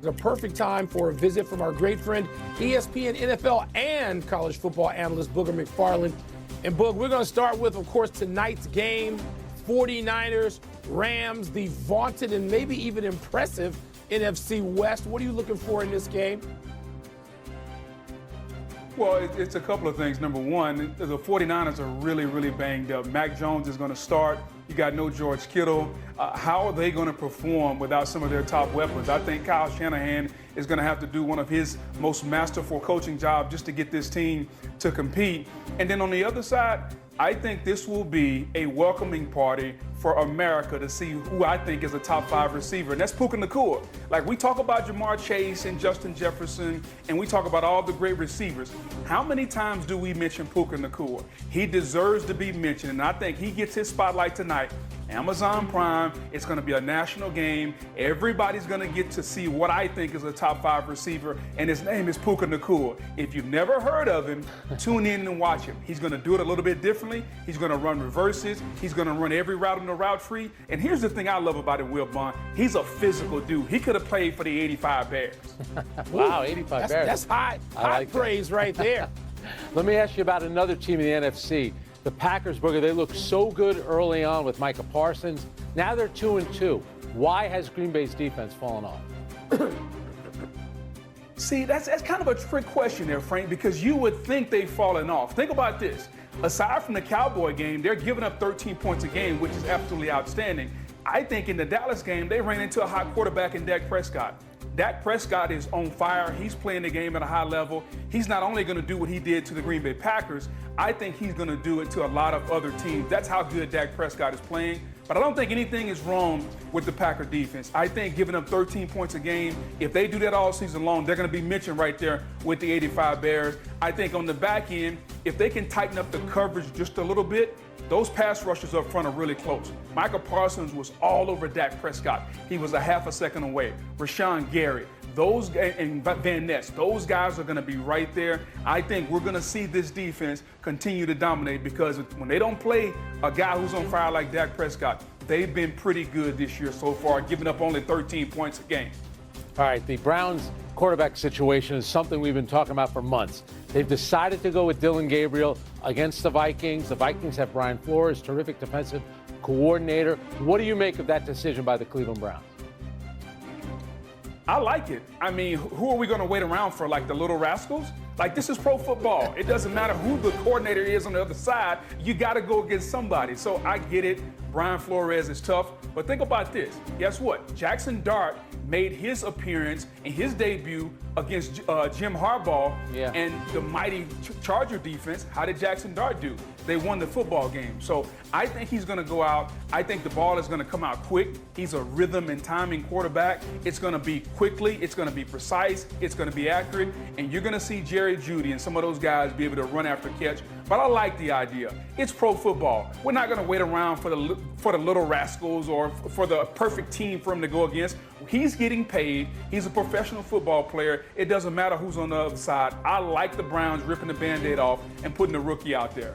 It's a perfect time for a visit from our great friend, ESPN NFL and college football analyst Booger McFarland. And Boog, we're going to start with, of course, tonight's game, 49ers, Rams, the vaunted and maybe even impressive NFC West. What are you looking for in this game? Well, it's a couple of things. Number one, the 49ers are really, really banged up. Mac Jones is going to start. You got no George Kittle. How are they going to perform without some of their top weapons? I think Kyle Shanahan is going to have to do one of his most masterful coaching jobs just to get this team to compete. And then on the other side, I think this will be a welcoming party for America to see who I think is a top 5 receiver, and that's Puka Nacua. Like, we talk about Jamar Chase and Justin Jefferson, and we talk about all the great receivers. How many times do we mention Puka Nacua? He deserves to be mentioned, and I think he gets his spotlight tonight. Amazon Prime, it's going to be a national game. Everybody's going to get to see what I think is a top 5 receiver, and his name is Puka Nacua. If you've never heard of him, tune in and watch him. He's going to do it a little bit differently. He's going to run reverses. He's going to run every route on the route tree. And here's the thing I love about him, Wilbon. He's a physical dude. He could have played for the 85 Bears. Wow, 85 Bears. That's high praise right there. Let me ask you about another team in the NFC. The Packers, Booger, they looked so good early on with Micah Parsons. Now they're 2-2. Why has Green Bay's defense fallen off? See, that's kind of a trick question there, Frank, because you would think they've fallen off. Think about this. Aside from the Cowboy game, they're giving up 13 points a game, which is absolutely outstanding. I think in the Dallas game, they ran into a hot quarterback in Dak Prescott. Dak Prescott is on fire. He's playing the game at a high level. He's not only going to do what he did to the Green Bay Packers, I think he's going to do it to a lot of other teams. That's how good Dak Prescott is playing. But I don't think anything is wrong with the Packer defense. I think giving up 13 points a game, if they do that all season long, they're going to be mentioned right there with the 85 Bears. I think on the back end, if they can tighten up the coverage just a little bit, those pass rushers up front are really close. Micah Parsons was all over Dak Prescott. He was a half a second away. Rashawn Gary, and Van Ness, those guys are going to be right there. I think we're going to see this defense continue to dominate because when they don't play a guy who's on fire like Dak Prescott, they've been pretty good this year so far, giving up only 13 points a game. All right, the Browns quarterback situation is something we've been talking about for months. They've decided to go with Dillon Gabriel against the Vikings. The Vikings have Brian Flores, terrific defensive coordinator. What do you make of that decision by the Cleveland Browns? I like it. I mean, who are we going to wait around for, like the little rascals? Like, this is pro football. It doesn't matter who the coordinator is on the other side. You got to go against somebody. So I get it. Brian Flores is tough. But think about this. Guess what? Jackson Dart made his appearance in his debut against Jim Harbaugh and the mighty Charger defense. How did Jackson Dart do? They won the football game. So I think he's going to go out. I think the ball is going to come out quick. He's a rhythm and timing quarterback. It's going to be quickly. It's going to be precise. It's going to be accurate. And you're going to see Jerry Jeudy and some of those guys be able to run after catch. But I like the idea. It's pro football. We're not going to wait around for the little rascals or for the perfect team for him to go against. He's getting paid. He's a professional football player. It doesn't matter who's on the other side. I like the Browns ripping the Band-Aid off and putting the rookie out there.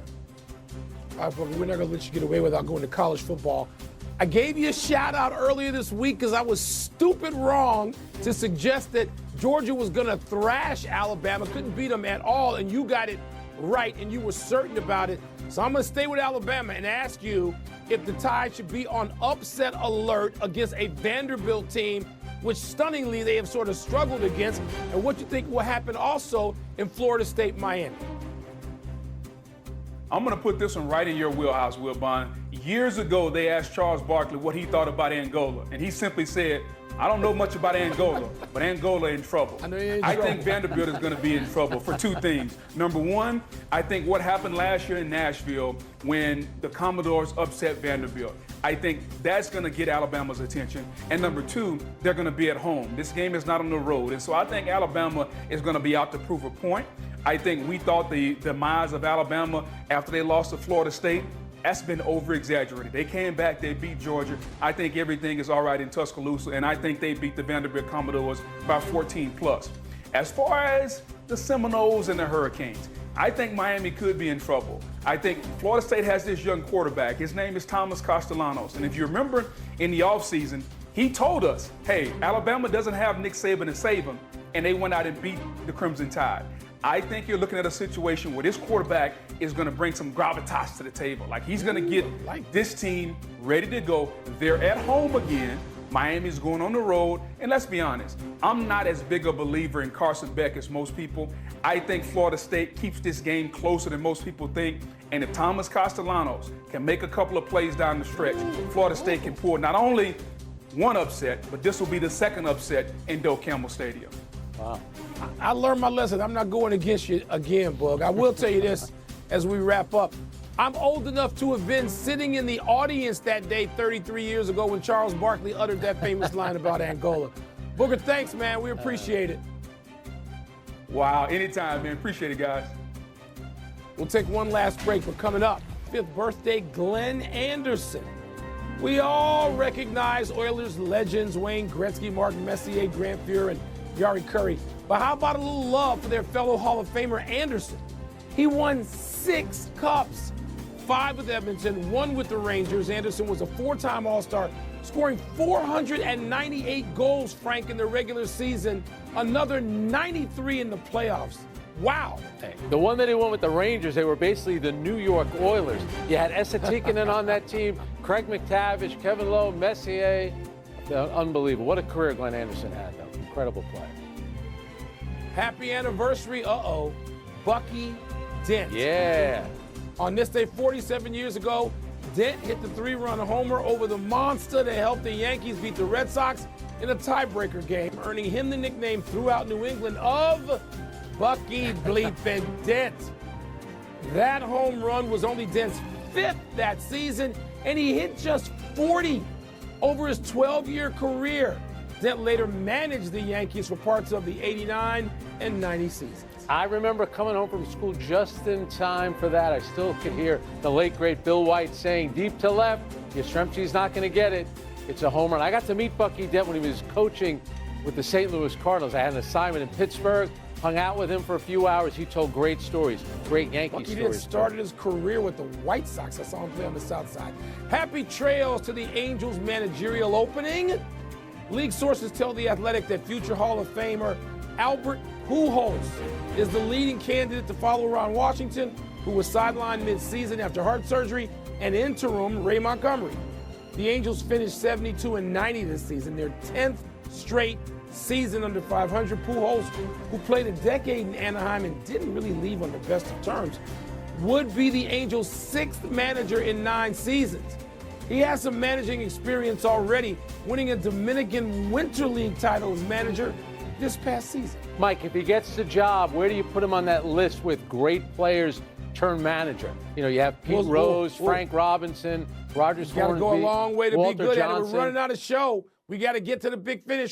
All right, Booger, we're not going to let you get away without going to college football. I gave you a shout out earlier this week because I was stupid wrong to suggest that Georgia was going to thrash Alabama, couldn't beat them at all, and you got it right, and you were certain about it. So I'm going to stay with Alabama and ask you if the Tide should be on upset alert against a Vanderbilt team, which stunningly they have sort of struggled against, and what you think will happen also in Florida State, Miami. I'm going to put this one right in your wheelhouse, Wilbon. Years ago, they asked Charles Barkley what he thought about Angola, and he simply said, I don't know much about Angola, but Angola in trouble. I think Vanderbilt is going to be in trouble for two things. Number one, I think what happened last year in Nashville when the Commodores upset Vanderbilt, I think that's going to get Alabama's attention. And number two, they're going to be at home. This game is not on the road. And so I think Alabama is going to be out to prove a point. I think we thought the demise of Alabama after they lost to Florida State, that's been over-exaggerated. They came back, they beat Georgia. I think everything is all right in Tuscaloosa, and I think they beat the Vanderbilt Commodores by 14 plus. As far as the Seminoles and the Hurricanes, I think Miami could be in trouble. I think Florida State has this young quarterback. His name is Thomas Castellanos. And if you remember in the offseason, He told us, hey, Alabama doesn't have Nick Saban to save him, and they went out and beat the Crimson Tide. I think you're looking at a situation where this quarterback is going to bring some gravitas to the table. Like, he's going to get this team ready to go. They're at home again. Miami's going on the road. And let's be honest, I'm not as big a believer in Carson Beck as most people. I think Florida State keeps this game closer than most people think. And if Thomas Castellanos can make a couple of plays down the stretch, Florida State can pull not only one upset, but this will be the second upset in Doak Campbell Stadium. Wow. I learned my lesson. I'm not going against you again, Bug. I will tell you this as we wrap up. I'm old enough to have been sitting in the audience that day 33 years ago when Charles Barkley uttered that famous line about Angola. Booger, thanks, man. We appreciate it. Wow, anytime, man. Appreciate it, guys. We'll take one last break, but coming up, 5th birthday, Glenn Anderson. We all recognize Oilers legends Wayne Gretzky, Mark Messier, Grant Fuhr, and Yari Curry. But how about a little love for their fellow Hall of Famer Anderson? He won 6 cups, 5 with Edmonton, 1 with the Rangers. Anderson was a 4-time All-Star, scoring 498 goals, Frank, in the regular season, another 93 in the playoffs. Wow. Hey, the one that he won with the Rangers, they were basically the New York Oilers. You had Esa Tikkanen on that team, Craig McTavish, Kevin Lowe, Messier. Unbelievable. What a career Glenn Anderson had, though. Incredible player. Happy anniversary, Bucky Dent. Yeah. On this day 47 years ago, Dent hit the 3-run homer over the monster to help the Yankees beat the Red Sox in a tiebreaker game, earning him the nickname throughout New England of Bucky Bleepin' Dent. That home run was only Dent's 5th that season, and he hit just 40 over his 12-year career. Dent later managed the Yankees for parts of the 89 and 90 seasons. I remember coming home from school just in time for that. I still could hear the late, great Bill White saying, deep to left, Yastrzemski's not going to get it. It's a home run. I got to meet Bucky Dent when he was coaching with the St. Louis Cardinals. I had an assignment in Pittsburgh, hung out with him for a few hours. He told great stories, great Yankee Bucky stories. Dent started his career with the White Sox. I saw him play on the South Side. Happy trails to the Angels managerial opening. League sources tell The Athletic that future Hall of Famer Albert Pujols is the leading candidate to follow Ron Washington, who was sidelined mid-season after heart surgery, and interim Ray Montgomery. The Angels finished 72-90 this season, their 10th straight season under 500. Pujols, who played a decade in Anaheim and didn't really leave on the best of terms, would be the Angels' 6th manager in 9 seasons. He has some managing experience already, winning a Dominican Winter League title as manager this past season. Mike, if he gets the job, where do you put him on that list with great players turn manager? You know, you have Pete Rose, Frank Robinson, Roger Hornsby, Got to go a long way to Walter be good Johnson. at it. We're running out of show. We got to get to the big finish.